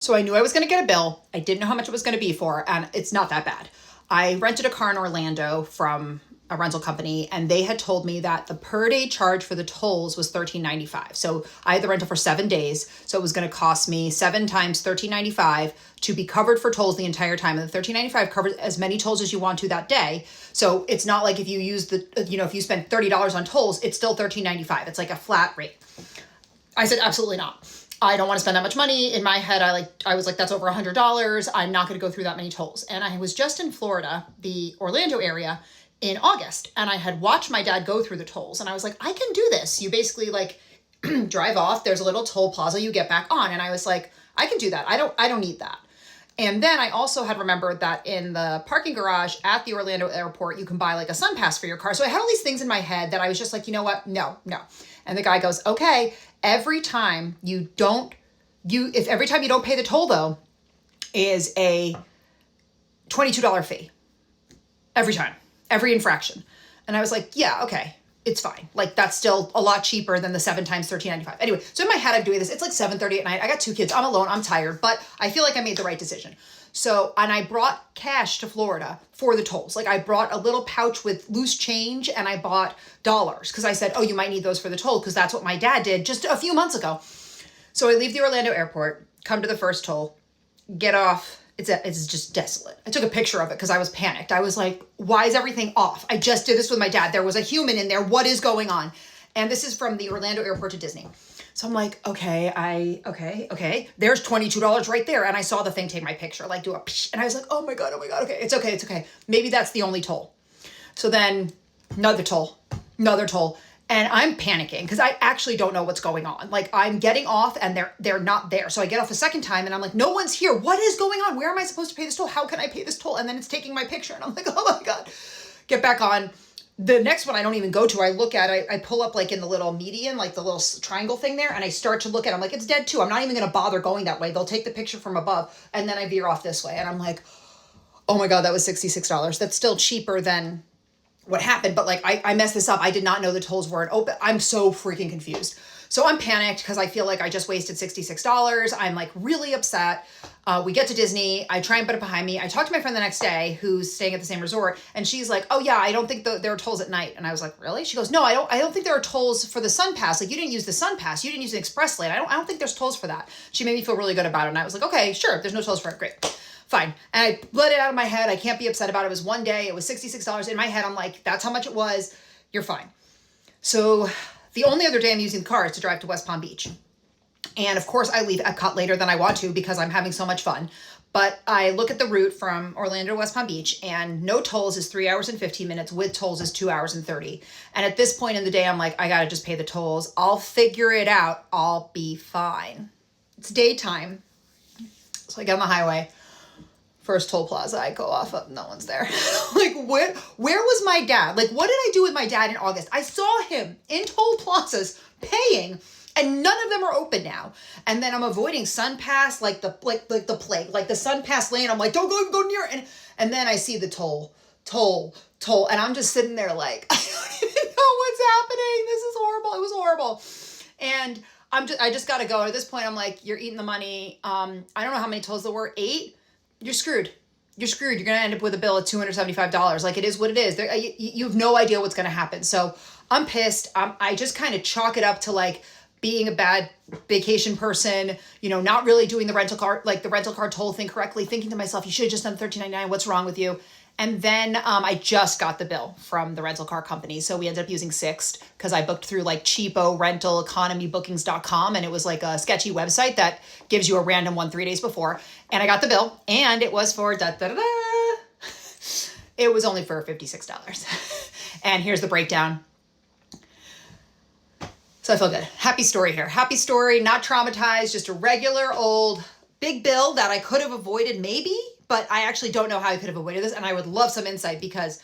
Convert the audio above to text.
So I knew I was going to get a bill. I didn't know how much it was going to be for, and it's not that bad. I rented a car in Orlando from a rental company, and they had told me that the per day charge for the tolls was $13.95. So I had the rental for 7 days, so it was going to cost me 7 times $13.95 to be covered for tolls the entire time. And the $13.95 covers as many tolls as you want to that day. So it's not like if you use if you spend $30 on tolls, it's still $13.95. It's like a flat rate. I said, absolutely not. I don't want to spend that much money. In my head, I was like, that's over $100. I'm not going to go through that many tolls. And I was just in Florida, the Orlando area, in August, and I had watched my dad go through the tolls, and I was like, I can do this. You basically like drive off. There's a little toll plaza. You get back on, and I was like, I can do that. I don't need that. And then I also had remembered that in the parking garage at the Orlando airport, you can buy like a sun pass for your car. So I had all these things in my head that I was just like, you know what? No. And the guy goes, okay, every time you don't pay the toll though, is a $22 fee. Every time, every infraction. And I was like, yeah, okay, it's fine. Like that's still a lot cheaper than the 7 times $13.95. Anyway, so in my head, I'm doing this. It's like 7:30 at night. I got 2 kids. I'm alone. I'm tired, but I feel like I made the right decision. So, and I brought cash to Florida for the tolls. Like I brought a little pouch with loose change and I bought dollars because I said, oh, you might need those for the toll because that's what my dad did just a few months ago. So I leave the Orlando airport, come to the first toll, get off. It's just desolate. I took a picture of it because I was panicked. I was like, why is everything off? I just did this with my dad. There was a human in there. What is going on? And this is from the Orlando airport to Disney. So I'm like, okay. There's $22 right there. And I saw the thing take my picture, like do a psh, and I was like, oh my God. Okay, it's okay. Maybe that's the only toll. So then another toll. And I'm panicking because I actually don't know what's going on. Like I'm getting off and they're not there. So I get off a second time and I'm like, no one's here. What is going on? Where am I supposed to pay this toll? How can I pay this toll? And then it's taking my picture and I'm like, oh my God. Get back on. The next one I don't even go to. I look at, I pull up like in the little median, like the little triangle thing there. And I start to look at it. I'm like, it's dead too. I'm not even going to bother going that way. They'll take the picture from above. And then I veer off this way. And I'm like, oh my God, that was $66. That's still cheaper than what happened, but like I messed this up. I did not know the tolls weren't open. I'm so freaking confused. So I'm panicked because I feel like I just wasted $66. I'm like really upset. We get to Disney. I try and put it behind me. I talk to my friend the next day who's staying at the same resort, and she's like, "Oh yeah, I don't think there are tolls at night." And I was like, "Really?" She goes, "No, I don't think there are tolls for the Sun Pass. Like you didn't use the Sun Pass. You didn't use an express lane. I don't think there's tolls for that." She made me feel really good about it, and I was like, "Okay, sure. There's no tolls for it. Great." Fine. And I let it out of my head. I can't be upset about it. It was one day. It was $66. In my head, I'm like, that's how much it was. You're fine. So the only other day I'm using the car is to drive to West Palm Beach. And of course, I leave Epcot later than I want to because I'm having so much fun. But I look at the route from Orlando to West Palm Beach, and no tolls is 3 hours and 15 minutes. With tolls is 2 hours and 30. And at this point in the day, I'm like, I got to just pay the tolls. I'll figure it out. I'll be fine. It's daytime. So I get on the highway. First toll plaza I go off of, no one's there. Like, where was my dad? Like, what did I do with my dad in August? I saw him in toll plazas paying, and none of them are open now. And then I'm avoiding Sun Pass like the plague, like the Sun Pass lane. I'm like, don't go near it. And then I see the toll, and I'm just sitting there like, I don't even know what's happening. This is horrible. It was horrible. And I just got to go. At this point, I'm like, you're eating the money. I don't know how many tolls there were. 8. You're screwed. You're going to end up with a bill of $275. Like, it is what it is. You have no idea what's going to happen. So I'm pissed. I just kind of chalk it up to like being a bad vacation person, not really doing the rental car toll thing correctly, thinking to myself, you should have just done $13.99. What's wrong with you? And then I just got the bill from the rental car company. So we ended up using Sixt because I booked through like cheapo rental economy bookings.com. And it was like a sketchy website that gives you a random one 3 days before. And I got the bill, and it was for it was only for $56. And here's the breakdown. So I feel good. Happy story here. Happy story, not traumatized, just a regular old big bill that I could have avoided maybe, but I actually don't know how I could have avoided this. And I would love some insight because